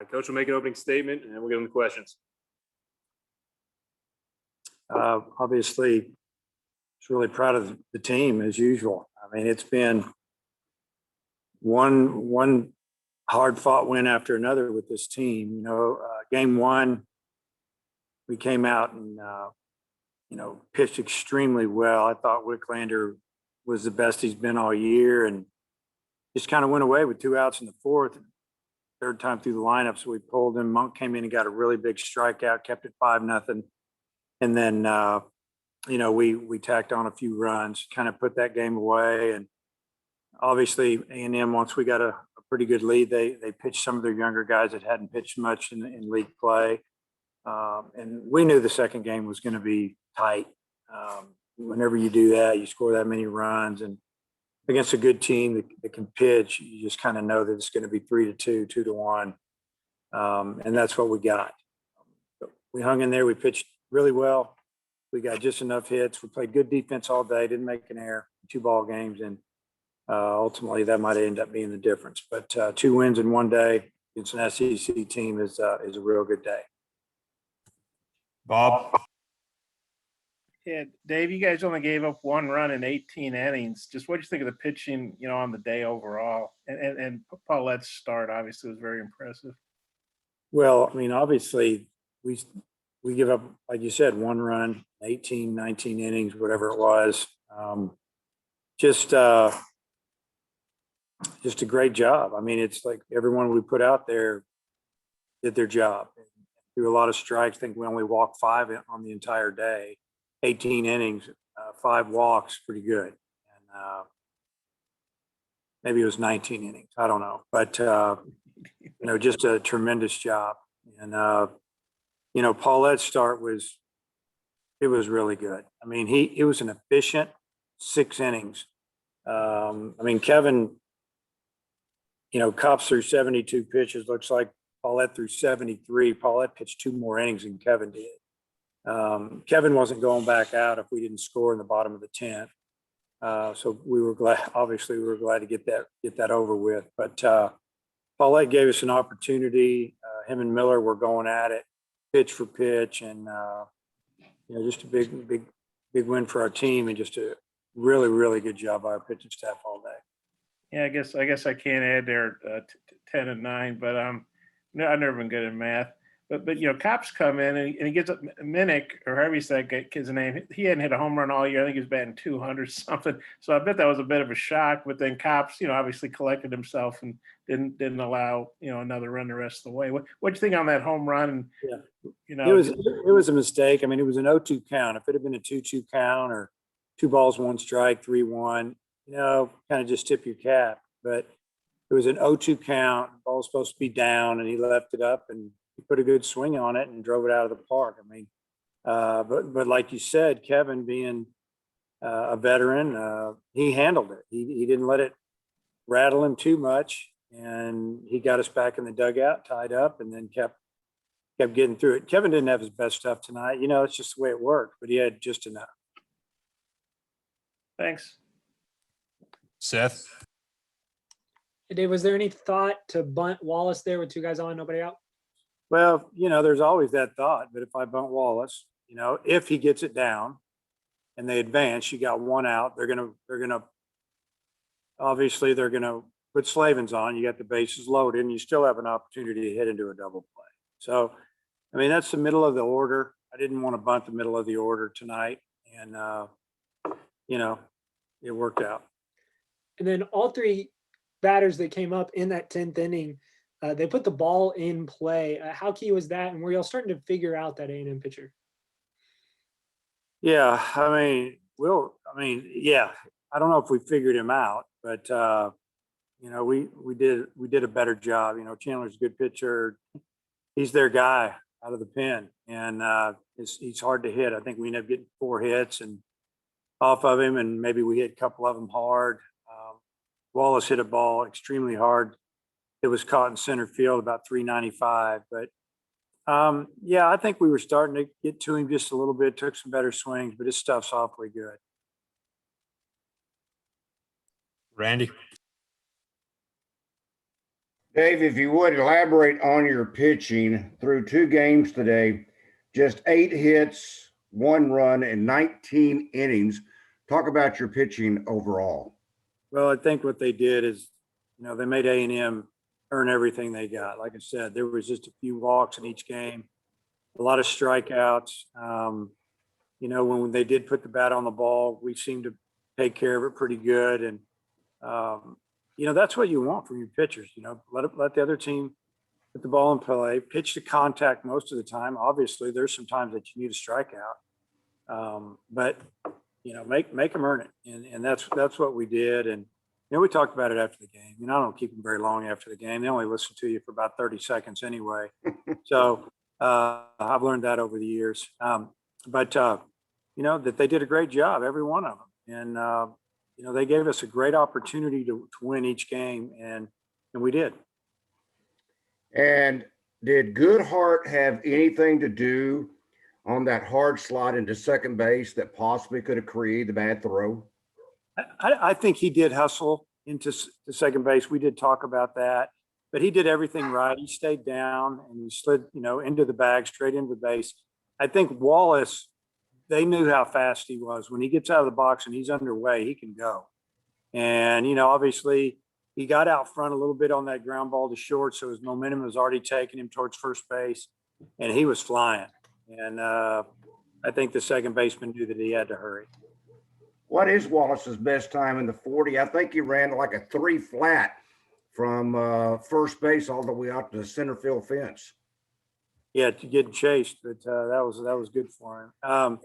Coach will make an opening statement, and then we'll get into questions. Obviously, just really proud of the team as usual. I mean, it's been one hard-fought win after another with this team. Game one, we came out and pitched extremely well. I thought Wicklander was the best he's been all year, and just kind of went away with 2 outs in the fourth. Third time through the lineup, so we pulled him. Monk came in and got a really big strikeout, kept it 5-0, and then we tacked on a few runs, kind of put that game away. And obviously A&M, once we got a pretty good lead, they pitched some of their younger guys that hadn't pitched much in league play, and we knew the second game was going to be tight. Whenever you do that, you score that many runs, and against a good team that can pitch, you just kind of know that it's going to be 3-2, 2-1. And that's what we got. We hung in there. We pitched really well. We got just enough hits. We played good defense all day, didn't make an error, 2 ball games. And ultimately that might end up being the difference. But 2 wins in one day against an SEC team is a real good day. Bob? Yeah, Dave, you guys only gave up 1 run in 18 innings. Just what do you think of the pitching, on the day overall? And Paulette's start obviously was very impressive. Well, I mean, obviously we give up, like you said, 1 run, 18, 19 innings, whatever it was. Just a great job. I mean, it's like everyone we put out there did their job. Threw a lot of strikes. I think we only walked 5 on the entire day. 18 innings, 5 walks, pretty good. And maybe it was 19 innings. I don't know. But, just a tremendous job. And, Paulette's start was really good. I mean, it was an efficient 6 innings. Kevin, Kopp's threw 72 pitches. Looks like Paulette threw 73. Paulette pitched 2 more innings than Kevin did. Kevin wasn't going back out if we didn't score in the bottom of the 10th. So we were glad to get that over with. But Paulette gave us an opportunity. Him and Miller were going at it, pitch for pitch, and just a big win for our team, and just a really, really good job by our pitching staff all day. Yeah, I guess I can't add there 10 and 9, but I've never been good in math. But Kopp's come in and he gets up Minnick, or however you say that kid's name. He hadn't hit a home run all year. I think he was batting 200 something. So I bet that was a bit of a shock. But then Kopp's, obviously collected himself and didn't allow another run the rest of the way. What do you think on that home run? Yeah, it was a mistake. I mean, it was an 0-2 count. If it had been a 2-2 count or 2 balls, 1 strike, 3-1, kind of just tip your cap. But it was an 0-2 count. The ball was supposed to be down, and he left it up and he put a good swing on it and drove it out of the park. I mean, but like you said, Kevin being a veteran, he handled it. He didn't let it rattle him too much, and he got us back in the dugout, tied up, and then kept getting through it. Kevin didn't have his best stuff tonight. It's just the way it worked, but he had just enough. Thanks. Seth? Hey, Dave, was there any thought to bunt Wallace there with 2 guys on, nobody out? Well, there's always that thought, but if I bunt Wallace, if he gets it down and they advance, you got 1 out, they're going to put Slavens on. You got the bases loaded, and you still have an opportunity to hit into a double play. So, I mean, that's the middle of the order. I didn't want to bunt the middle of the order tonight, and, it worked out. And then all 3 batters that came up in that 10th inning, they put the ball in play. How key was that? And were y'all starting to figure out that A&M pitcher? Yeah, I don't know if we figured him out, but we did a better job. Chandler's a good pitcher. He's their guy out of the pen, and he's hard to hit. I think we ended up getting 4 hits and off of him, and maybe we hit a couple of them hard. Wallace hit a ball extremely hard. It was caught in center field, about 395. But I think we were starting to get to him just a little bit, took some better swings, but his stuff's awfully good. Randy? Dave, if you would elaborate on your pitching through 2 games today, just 8 hits, 1 run, and 19 innings. Talk about your pitching overall. Well, I think what they did is, they made A&M earn everything they got. Like I said, there was just a few walks in each game, a lot of strikeouts. When they did put the bat on the ball, we seemed to take care of it pretty good. And, that's what you want from your pitchers. Let the other team put the ball in play, pitch to contact most of the time. Obviously, there's some times that you need a strikeout, but make them earn it, and that's what we did. And we talked about it after the game. I don't keep them very long after the game. They only listen to you for about 30 seconds anyway. So I've learned that over the years. But that they did a great job, every one of them, and they gave us a great opportunity to win each game, and we did. And did Goodhart have anything to do on that hard slot into second base that possibly could have created the bad throw? I think he did hustle into the second base. We did talk about that, but he did everything right. He stayed down and he slid, into the bag, straight into the base. I think Wallace, they knew how fast he was. When he gets out of the box and he's underway, he can go. And, obviously he got out front a little bit on that ground ball to short, so his momentum was already taking him towards first base, and he was flying. And I think the second baseman knew that he had to hurry. What is Wallace's best time in the 40? I think he ran like a 3 flat from first base all the way out to the center field fence. Yeah, to get chased, but that was good for him. I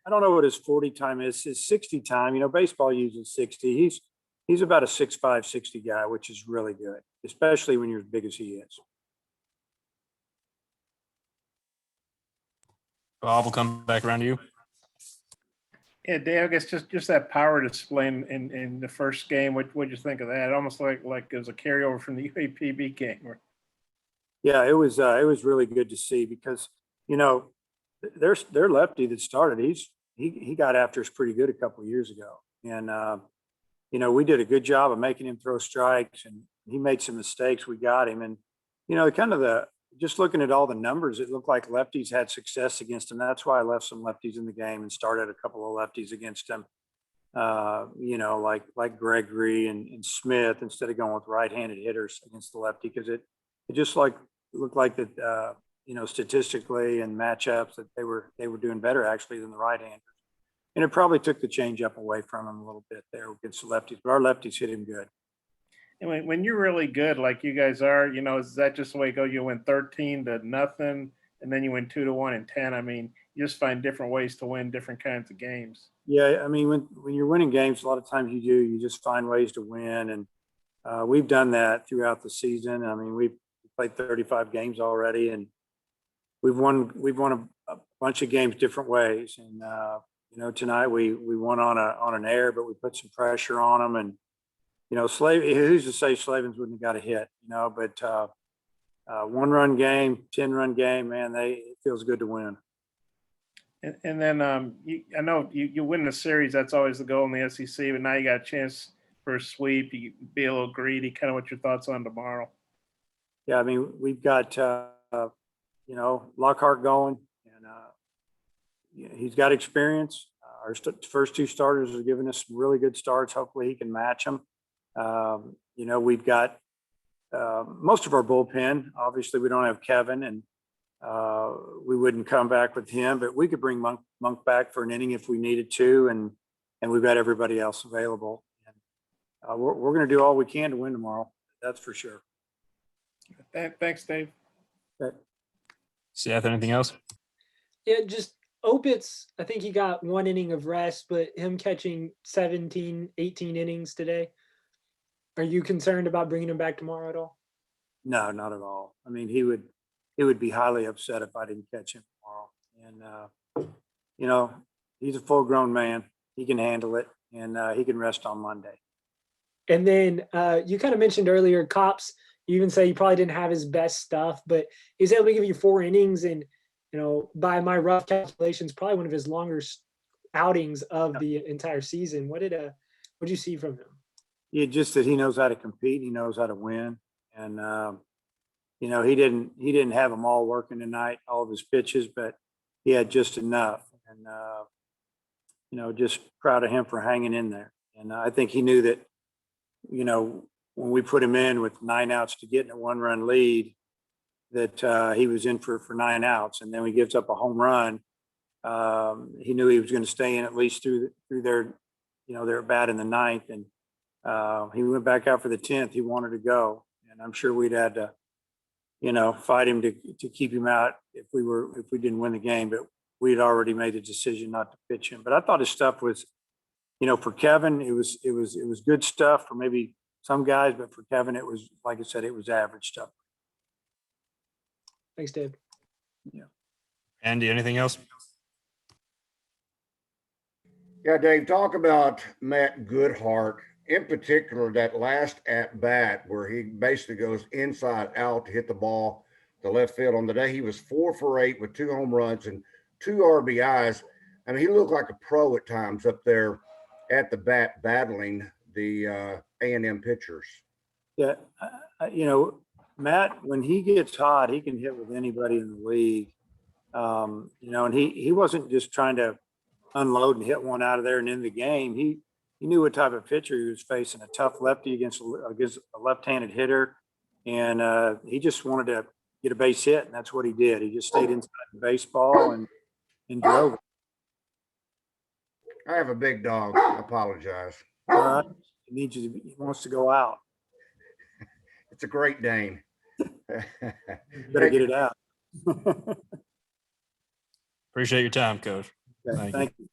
don't know what his 40 time is. His 60 time, baseball uses 60. He's about a 6'5", 60 guy, which is really good, especially when you're as big as he is. Bob will come back around to you. Yeah, Dave, I guess just that power display in the first game. What'd you think of that? Almost like it was a carryover from the UAPB game. Yeah, it was really good to see because, their lefty that started, he got after us pretty good a couple of years ago. And, we did a good job of making him throw strikes, and he made some mistakes. We got him. And, just looking at all the numbers, it looked like lefties had success against him. That's why I left some lefties in the game and started a couple of lefties against him, like Gregory and Smith, instead of going with right-handed hitters against the lefty, because it just looked like that, statistically and matchups that they were doing better actually than the right-handers. And it probably took the changeup away from him a little bit there against the lefties, but our lefties hit him good. And when you're really good, like you guys are, is that just the way it goes? You win 13-0, and then you win 2-1 and 10. I mean, you just find different ways to win different kinds of games. Yeah, I mean, when you're winning games, a lot of times you just find ways to win, and we've done that throughout the season. I mean, we've played 35 games already, and we've won a bunch of games different ways. And tonight we won on an air, but we put some pressure on them, and who's to say Slavens wouldn't have got a hit, but 1-run game, 10-run game, man, it feels good to win. And then I know you win the series. That's always the goal in the SEC, but now you got a chance for a sweep. You be a little greedy. Kind of what your thoughts on tomorrow? Yeah, I mean, we've got, Lockhart going, and he's got experience. Our first 2 starters are giving us some really good starts. Hopefully he can match them. We've got most of our bullpen. Obviously, we don't have Kevin, and we wouldn't come back with him, but we could bring Monk back for an inning if we needed to, and we've got everybody else available. And we're going to do all we can to win tomorrow. That's for sure. Thanks, Dave. Okay. Seth, anything else? Yeah, just Opitz, I think he got 1 inning of rest, but him catching 17, 18 innings today. Are you concerned about bringing him back tomorrow at all? No, not at all. I mean, he would be highly upset if I didn't catch him tomorrow. And, he's a full-grown man. He can handle it, and he can rest on Monday. And then you kind of mentioned earlier, Cops, you even say he probably didn't have his best stuff, but he's able to give you 4 innings and, by my rough calculations, probably one of his longest outings of the entire season. What did you see from him? Yeah, just that he knows how to compete. He knows how to win. And, you know, he didn't have them all working tonight, all of his pitches, but he had just enough. And, you know, just proud of him for hanging in there. And I think he knew that, you know, when we put him in with 9 outs to get in a 1-run lead, that he was in for 9 outs. And then he gives up a home run. He knew he was going to stay in at least through their, you know, their bat in the 9th. And he went back out for the 10th. He wanted to go. And I'm sure we'd had to, you know, fight him to keep him out if we didn't win the game. But we'd already made the decision not to pitch him. But I thought his stuff was, you know, for Kevin, it was good stuff for maybe some guys, but for Kevin, it was, like I said, it was average stuff. Thanks, Dave. Andy, anything else? Yeah, Dave, talk about Matt Goodhart, in particular, that last at bat where he basically goes inside out to hit the ball to left field. On the day, he was 4 for 8 with 2 home runs and 2 RBIs. I mean, he looked like a pro at times up there at the bat battling the A&M pitchers. Yeah, you know, Matt, when he gets hot, he can hit with anybody in the league. You know, and he wasn't just trying to unload and hit one out of there and end the game. He knew what type of pitcher he was facing, a tough lefty against a left-handed hitter. And he just wanted to get a base hit, and that's what he did. He just stayed inside the baseball and drove it. I have a big dog. I apologize. He wants to go out. It's a Great Dane. Better get it out. Appreciate your time, Coach. Okay, Thank you. thank you.